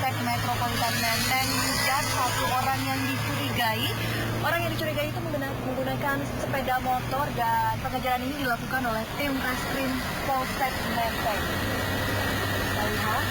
Polsek Metropolitan Menteng dan satu orang yang dicurigai. Orang yang dicurigai itu menggunakan sepeda motor dan pengejaran ini dilakukan oleh tim Reskrim Polsek Menteng. Kita lihat.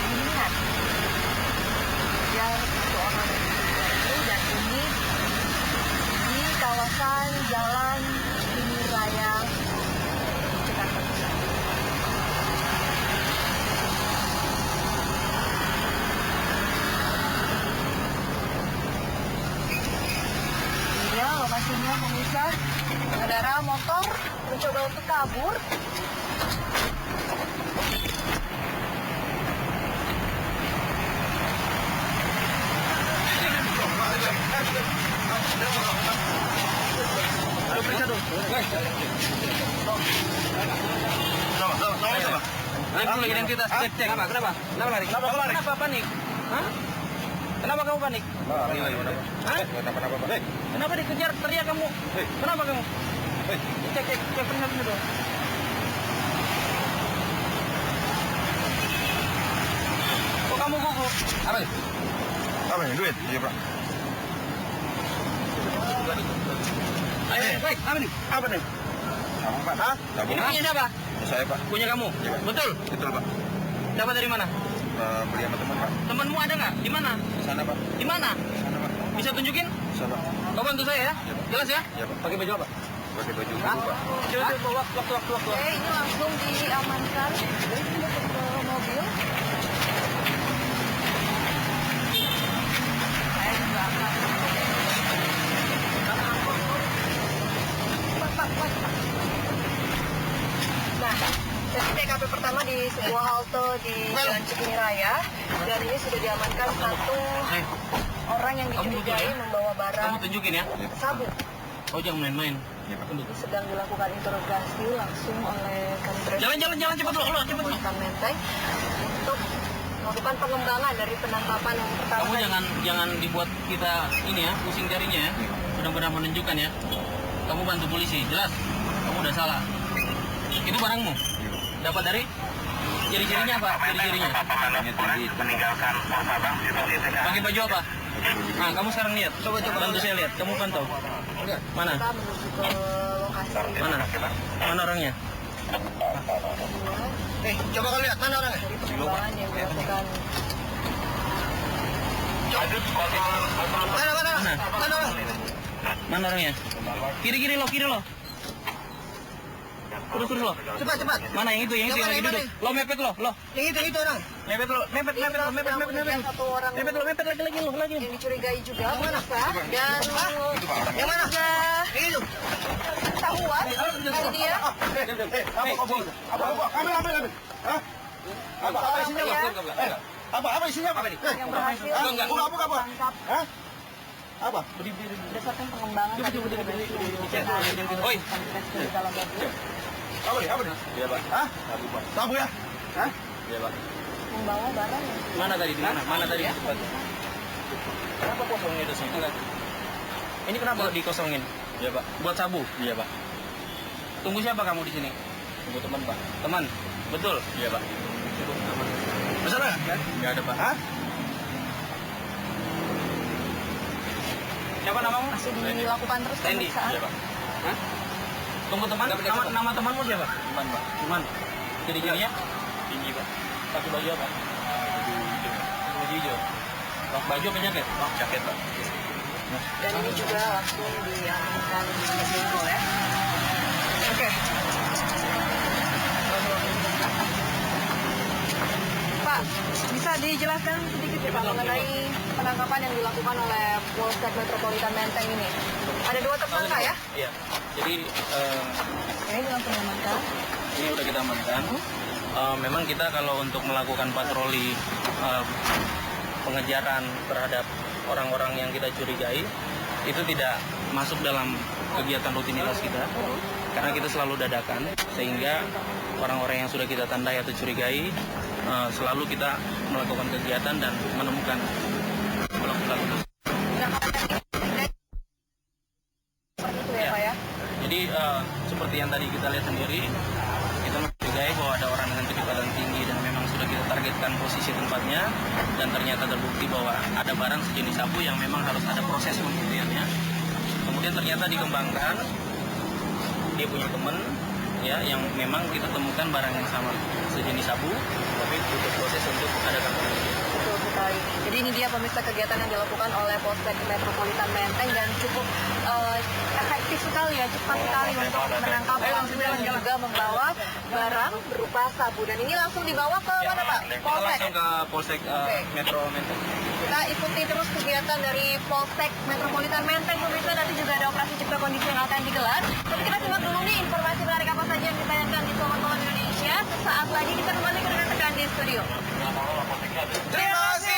Lihat. Ya, satu orang itu dan ini di kawasan Jalan Ini Raya Jakarta Pusat. Ya, lokasinya pemirsa, pengendara motor mencoba untuk kabur. Ayo periksa dong. Ini identitas cek. Kenapa? Kenapa lari? Kenapa panik? Hah? Kenapa kamu panik? Hah? Kenapa dikejar teriak kamu? Kenapa kamu? Cek periksa dulu. Kok kamu gugup? Apa ini? Apa ini? Duit? Iya, Pak. Ayo, baik. Apa nih? Apa nih? Sabung, Pak. Hah? Sabung. Ini punya siapa? Saya, Pak. Punya kamu? Ya, Pak. Betul? Betul, Pak. Dapat dari mana? Beli sama teman, Pak. Temanmu ada nggak? Di mana? Di sana, Pak. Di mana? Di sana, Pak. Bisa tunjukin? Bisa, Pak. Kau bantu saya ya? Ya, Pak. Jelas ya? Iya, Pak. Pakai baju apa? Pakai baju Hah? biru, Pak. Coba waktu. Oke, ini langsung diamankan. Jadi ini masuk ke mobil. Saya juga akan. Pak. Nah, jadi TKP pertama di sebuah halte di Jalan Cikini Raya, dan ini sudah diamankan satu orang yang dicurigai membawa barang Kamu tunjukin ya? sabu. Oh jangan main-main. Iya, Pak. Ini sedang dilakukan interogasi langsung oleh Kantor Jalan cepet dulu, cepet dulu. Polsek Menteng untuk melakukan pengembangan dari penangkapan yang pertama. Kamu jangan dibuat kita ini ya, pusing carinya ya. Benar-benar menunjukkan ya. Kamu bantu polisi, jelas. Kamu udah salah. Itu barangmu. Dapat dari ciri-cirinya apa? Ciri-cirinya. Meninggalkan Pakai baju apa? Nah, kamu sekarang lihat. Coba bantu saya lihat. Kamu pantau. Mana? Kita menuju ke lokasi. Mana orangnya? Coba kau lihat mana orangnya? Dari pengembangan yang dilakukan. Mana? Mana orangnya? Kiri lo. Terus lo. Cepat. Mana yang itu yang lagi duduk? Lo mepet lo. Yang itu orang. Mepet lo. Kemudian satu orang Mepet lagi. yang dicurigai juga pemirsa, dan Yang mana? sudah Itu. ketahuan dari dia. Ambil. Hah? Apa isinya, Pak? Apa isinya, Pak? Yang berhasil ditangkap Hah? Apa? berdasarkan pengembangan tadi Oi. di dalam mobil Apa nih? Iya, Pak. Hah? Sabu ya? Hah? Iya, Pak. membawa barang yang Mana tadi? Mana tadi? Kenapa kosongnya itu sih? Ini kenapa dikosongin? Iya, Pak. Buat sabu. Iya, Pak. Tunggu siapa kamu di sini? Tunggu teman, Pak. Teman. Betul. Iya, Pak. Masalah? Enggak ada, Pak. Hah? Siapa namamu? masih dilakukan terus Randy. pemeriksaan. Iya, Pak. Hah? Tunggu teman. Nama temanmu siapa? Teman, Pak. Teman. Ciri-cirinya? Tinggi, Pak. Pakai baju apa? Baju hijau. Baju apa jaket? Jaket, Pak. Dan ini juga langsung diamankan di mobil ya. Oke. Pak, bisa dijelaskan sedikit ya Pak mengenai penangkapan yang dilakukan oleh Polsek Metropolitan Menteng ini? Ada 2 tersangka ya? Iya. Jadi Ini langsung diamankan. ini udah kita amankan. Memang kita kalau untuk melakukan patroli pengejaran terhadap orang-orang yang kita curigai itu tidak masuk dalam kegiatan rutinitas kita karena kita selalu dadakan sehingga orang-orang yang sudah kita tandai atau curigai selalu kita melakukan kegiatan dan menemukan pelaku-pelaku. Seperti itu ya Pak ya? Jadi seperti yang tadi kita lihat sendiri, kita mencurigai bahwa ada orang dengan curigai menargetkan posisi tempatnya dan ternyata terbukti bahwa ada barang sejenis sabu yang memang harus ada proses pembuktiannya. Kemudian ternyata dikembangkan dia punya teman ya yang memang kita temukan barang yang sama sejenis sabu tapi butuh proses untuk ada pembuktian. Betul sekali. Jadi ini dia pemirsa kegiatan yang dilakukan oleh Polsek Metropolitan Menteng dan cukup efektif sekali ya, cepat sekali untuk menangkap pelaku dan juga membawa barang berupa sabu. Dan ini langsung dibawa ke mana Pak? Polsek. Langsung ke Polsek Metro Menteng. Kita ikuti terus kegiatan dari Polsek Metropolitan Menteng. Pemirsa, nanti juga ada operasi cipta kondisi yang akan digelar. Tapi kita simak dulu nih informasi menarik apa saja yang ditayangkan di Selamat Malam Indonesia. Sesaat lagi kita kembali ke rekan di studio. Terima kasih.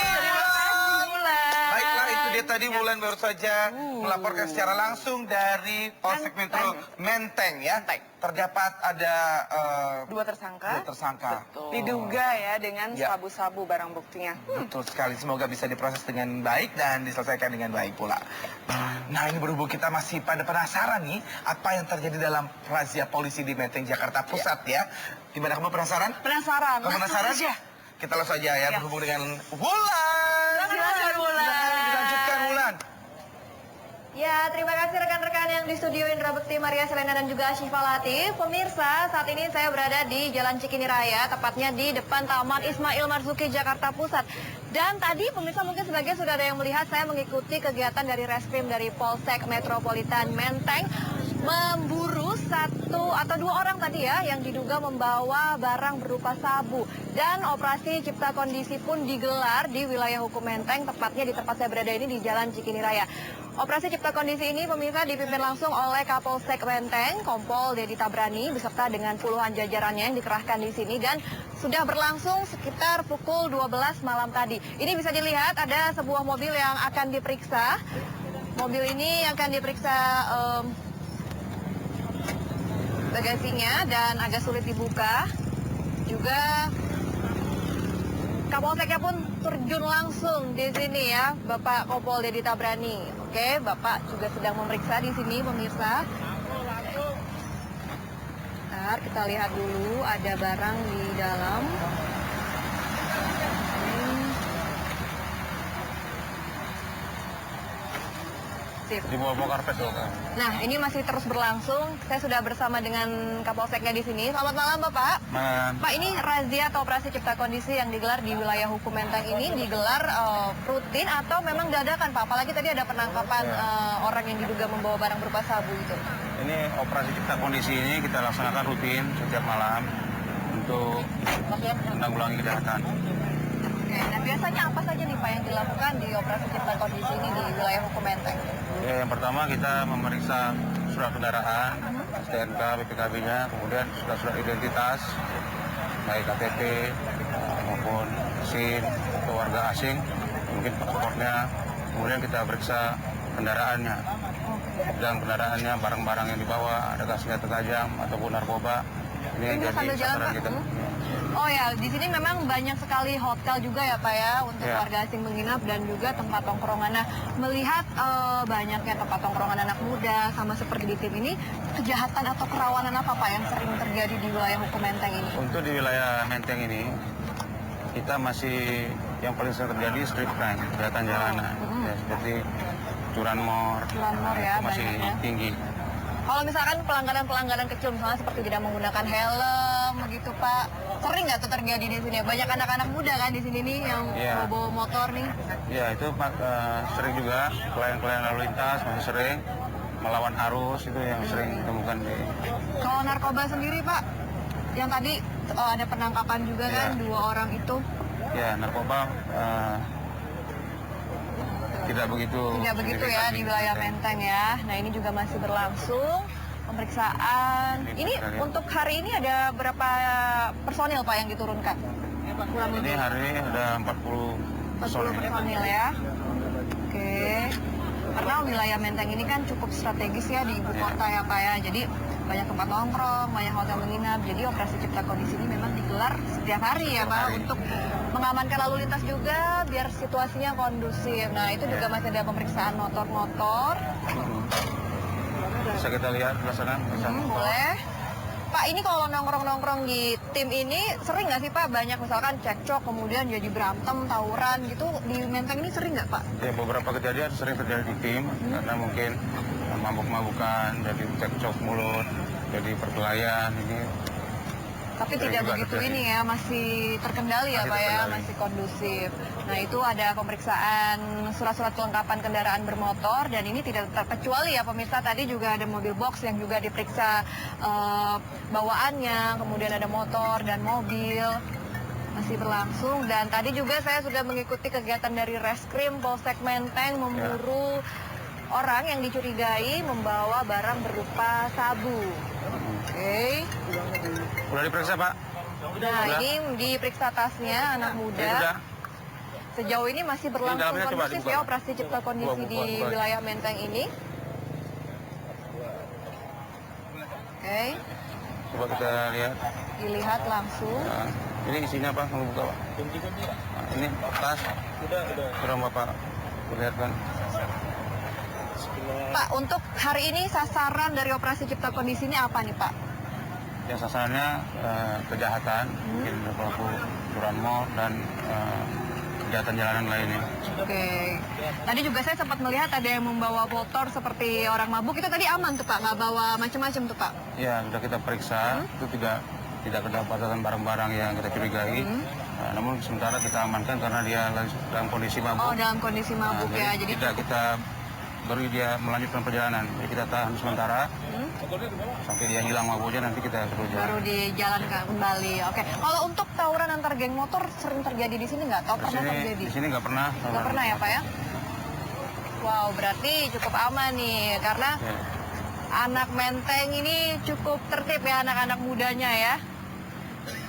Bulan. Baiklah, itu dia tadi Bulan baru saja melaporkan secara langsung dari Polsek Metro Menteng ya. Terdapat ada Dua tersangka. Betul. Diduga ya dengan Ya. sabu-sabu barang buktinya. Betul sekali, semoga bisa diproses dengan baik dan diselesaikan dengan baik pula. Nah, ini berhubung kita masih pada penasaran nih apa yang terjadi dalam razia polisi di Menteng, Jakarta Pusat ya. Gimana, kamu penasaran? Penasaran? Kamu penasaran? Langsung aja. Kita langsung aja ya, berhubung dengan Wulan. Silakan Bulan. Dilanjutkan Wulan. Ya, terima kasih rekan-rekan yang di studio Indra Bekti, Maria Selena dan juga Syifa Latif. Pemirsa, saat ini saya berada di Jalan Cikini Raya, tepatnya di depan Taman Ismail Marzuki, Jakarta Pusat. Dan tadi pemirsa mungkin sebagian sudah ada yang melihat saya mengikuti kegiatan dari Reskrim dari Polsek Metropolitan Menteng memburu satu atau dua orang tadi ya yang diduga membawa barang berupa sabu. Dan operasi cipta kondisi pun digelar di wilayah hukum Menteng, tepatnya di tempat saya berada ini di Jalan Cikini Raya. Operasi cipta kondisi ini pemirsa dipimpin langsung oleh Kapolsek Menteng, Kompol Dedi Tabrani beserta dengan puluhan jajarannya yang dikerahkan di sini dan sudah berlangsung sekitar pukul 12 malam tadi. Ini bisa dilihat ada sebuah mobil yang akan diperiksa. Mobil ini akan diperiksa bagasinya dan agak sulit dibuka. Juga Kapolseknya pun terjun langsung di sini ya, Bapak Kompol Dedi Tabrani. Oke, Bapak juga sedang memeriksa di sini, pemirsa. Bentar, kita lihat dulu ada barang di dalam. Sip. Di bawah karpet loh, Kak. Nah, ini masih terus berlangsung. Saya sudah bersama dengan Kapolseknya di sini. Selamat malam, Bapak. Pak, ini razia atau operasi cipta kondisi yang digelar di wilayah hukum Menteng ini digelar rutin atau memang dadakan, Pak? Apalagi tadi ada penangkapan orang yang diduga membawa barang berupa sabu itu. Ini operasi cipta kondisi ini kita laksanakan rutin setiap malam untuk menanggulangi kejahatan. Oke, nah biasanya apa saja nih Pak yang dilakukan di operasi cipta kondisi ini di wilayah hukum Menteng? Ya, yang pertama kita memeriksa surat kendaraan, STNK, BPKB-nya, kemudian surat identitas, baik KTP maupun SIM atau warga asing, mungkin paspornya, kemudian kita periksa kendaraannya. Dan kendaraannya, barang-barang yang dibawa, adakah senjata tajam ataupun narkoba. Ini Ini jadi sambil jalan, sasaran Pak. kita. Oh ya, di sini memang banyak sekali hotel juga ya Pak ya untuk Ya. warga asing menginap dan juga tempat tongkrongan. Nah, melihat banyaknya tempat tongkrongan anak muda sama seperti di tim ini, kejahatan atau kerawanan apa Pak yang sering terjadi di wilayah hukum Menteng ini? Untuk di wilayah Menteng ini, kita masih yang paling sering terjadi street crime, kejahatan jalanan, ya, seperti curanmor, Curanmor ya, itu masih banyak ya. tinggi. Kalau misalkan pelanggaran-pelanggaran kecil misalnya seperti tidak menggunakan helm begitu Pak, sering nggak tuh terjadi di sini? Banyak anak-anak muda kan di sini nih yang Iya. bawa motor nih. Ya itu sering juga klien-klien lalu lintas masih sering melawan arus, itu yang sering ditemukan di. Kalau narkoba sendiri Pak, yang tadi ada penangkapan juga Iya. kan dua orang itu. Ya narkoba tidak begitu. Tidak begitu ya signifikan di wilayah Menteng ya. Nah ini juga masih berlangsung pemeriksaan. Ini untuk hari ini ada berapa personil Pak yang diturunkan? Kurang Ini lebih hari ini ada 40 personil. personil ya. Oke. Karena wilayah Menteng ini kan cukup strategis ya di ibu kota ya Pak ya. Jadi banyak tempat nongkrong, banyak hotel menginap. Jadi operasi cipta kondisi ini memang digelar setiap hari ya Pak untuk mengamankan lalu lintas juga biar situasinya kondusif. Nah itu juga masih ada pemeriksaan motor-motor. Bisa kita lihat di sana. Boleh. Pak, ini kalau nongkrong-nongkrong di tim ini sering nggak sih Pak banyak misalkan cekcok kemudian jadi berantem, tawuran gitu di Menteng ini sering nggak Pak? Ya, beberapa kejadian sering terjadi di tim karena mungkin mabuk-mabukan, jadi cekcok mulut, jadi perkelahian ini. Tapi Sering tidak juga begitu terjadi. ini ya, masih terkendali ya Masih Pak ya, terkendali. masih kondusif. Nah itu ada pemeriksaan surat-surat kelengkapan kendaraan bermotor dan ini tidak terkecuali ya pemirsa, tadi juga ada mobil box yang juga diperiksa bawaannya, kemudian ada motor dan mobil masih berlangsung dan tadi juga saya sudah mengikuti kegiatan dari Reskrim Polsek Menteng memburu orang yang dicurigai membawa barang berupa sabu. Oke. Udah diperiksa, Pak? Nah, Udah. ini diperiksa tasnya anak Ini muda. udah. Sejauh ini masih berlangsung dalamnya coba kondusif dibuka, ya Pak. operasi cipta kondisi Buka, di buka. wilayah Menteng ini. Oke, Coba kita lihat. dilihat langsung. Nah, ini isinya apa? Mau buka, Pak? Nah, ini tas. Udah Bapak perlihatkan. Pak, untuk hari ini sasaran dari operasi cipta kondisi ini apa nih Pak? Ya, sasarannya kejahatan, mungkin pelaku curanmor dan kejahatan jalanan lainnya. Oke, tadi juga saya sempat melihat ada yang membawa motor seperti orang mabuk, itu tadi aman tuh Pak, nggak bawa macam-macam tuh Pak? Ya, sudah kita periksa, itu tidak kedapatan barang-barang yang kita curigai. Namun sementara kita amankan karena dia dalam kondisi mabuk. Oh, dalam kondisi mabuk ya, jadi tidak kita beri dia melanjutkan perjalanan. Jadi kita tahan sementara sampai dia hilang mabuknya, nanti kita suruh jalan. baru dijalankan kembali. Oke, kalau untuk tawuran antar geng motor sering terjadi di sini nggak? Atau pernah terjadi? Di sini nggak pernah. Nggak pernah ya Pak ya? Wow, berarti cukup aman nih karena Ya. anak Menteng ini cukup tertib ya anak-anak mudanya ya.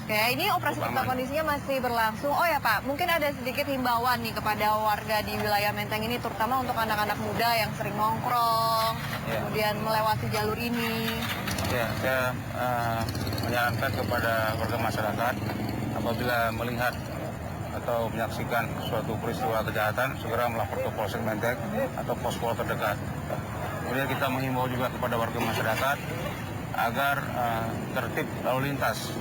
Oke, ini operasi Cukup cipta aman. kondisinya masih berlangsung. Oh ya Pak, mungkin ada sedikit himbauan nih kepada warga di wilayah Menteng ini, terutama untuk anak-anak muda yang sering nongkrong, Ya. kemudian melewati jalur ini. Ya, saya menyarankan kepada warga masyarakat apabila melihat atau menyaksikan suatu peristiwa kejahatan, segera melapor ke Polsek Menteng atau pos-pol terdekat. Kemudian kita menghimbau juga kepada warga masyarakat agar tertib lalu lintas.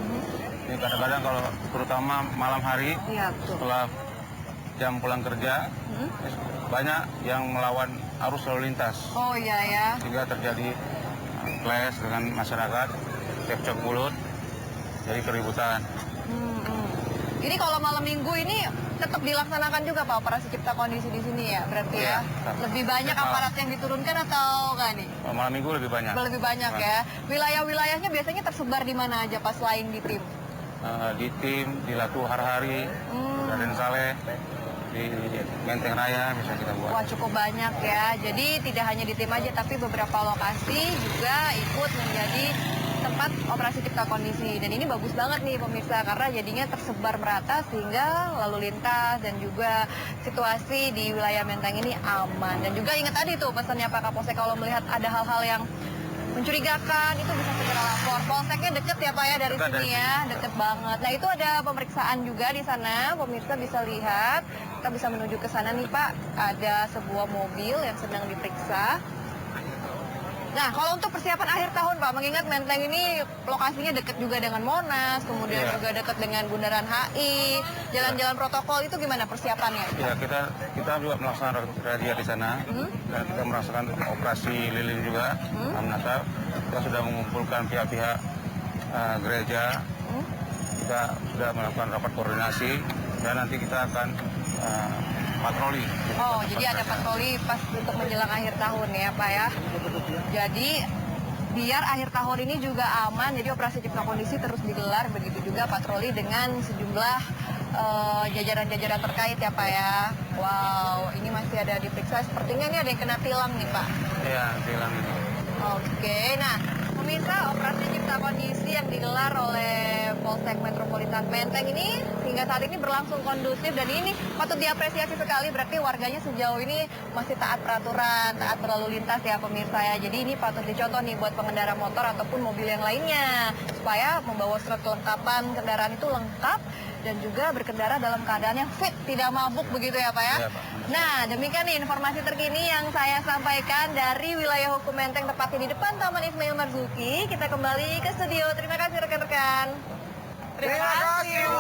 Ini kadang-kadang kalau terutama malam hari Iya, betul. setelah jam pulang kerja banyak yang melawan arus lalu lintas Oh iya ya. sehingga terjadi clash dengan masyarakat, cekcok mulut, jadi keributan. Ini kalau malam minggu ini tetap dilaksanakan juga Pak operasi cipta kondisi di sini ya, berarti ya. Iya, tetap. Lebih banyak Tetap. aparat yang diturunkan atau enggak nih? Malam minggu lebih banyak. Lebih banyak ya. Wilayah-wilayahnya biasanya tersebar di mana aja Pak selain di tim? Di tim, di Latu Harhari, Raden Saleh, di Menteng Raya bisa kita buat. Wah cukup banyak ya. Jadi tidak hanya di tim aja tapi beberapa lokasi juga ikut menjadi tempat operasi cipta kondisi. Dan ini bagus banget nih pemirsa karena jadinya tersebar merata sehingga lalu lintas dan juga situasi di wilayah Menteng ini aman. Dan juga ingat tadi tuh pesannya Pak Kapolsek kalau melihat ada hal-hal yang mencurigakan itu bisa segera lapor. Polseknya deket ya Pak ya dari Dekat sini dari ya, deket banget. Nah itu ada pemeriksaan juga di sana, pemirsa bisa lihat. Kita bisa menuju ke sana nih Pak. Ada sebuah mobil yang sedang diperiksa. Nah kalau untuk persiapan akhir tahun Pak, mengingat Menteng ini lokasinya deket juga dengan Monas, kemudian Iya. juga deket dengan Bundaran HI, jalan-jalan protokol itu gimana persiapannya? Ya, kita juga melaksanakan razia di sana dan kita merasakan operasi lilin juga malam Natal. Kita sudah mengumpulkan pihak-pihak gereja. Kita sudah melakukan rapat koordinasi dan nanti kita akan patroli. Oh, jadi ada patroli pas untuk menjelang akhir tahun ya, Pak ya. Jadi biar akhir tahun ini juga aman, jadi operasi cipta kondisi terus digelar, begitu juga patroli dengan sejumlah jajaran-jajaran terkait ya, Pak ya. Wow, ini masih ada diperiksa. Sepertinya ini ada yang kena tilang nih, Pak. Ya, bilang itu. Oke, nah pemirsa operasi cipta kondisi yang digelar oleh Polsek Metropolitan Menteng ini hingga saat ini berlangsung kondusif dan ini patut diapresiasi sekali, berarti warganya sejauh ini masih taat peraturan, taat berlalu lintas ya pemirsa ya. Jadi ini patut dicontoh nih buat pengendara motor ataupun mobil yang lainnya supaya membawa surat kelengkapan kendaraan itu lengkap dan juga berkendara dalam keadaan yang fit, tidak mabuk begitu ya Pak ya? Iya, Pak. Nah, demikian nih informasi terkini yang saya sampaikan dari wilayah hukum Menteng, tepatnya di depan Taman Ismail Marzuki. Kita kembali ke studio. Terima kasih rekan-rekan. Terima kasih.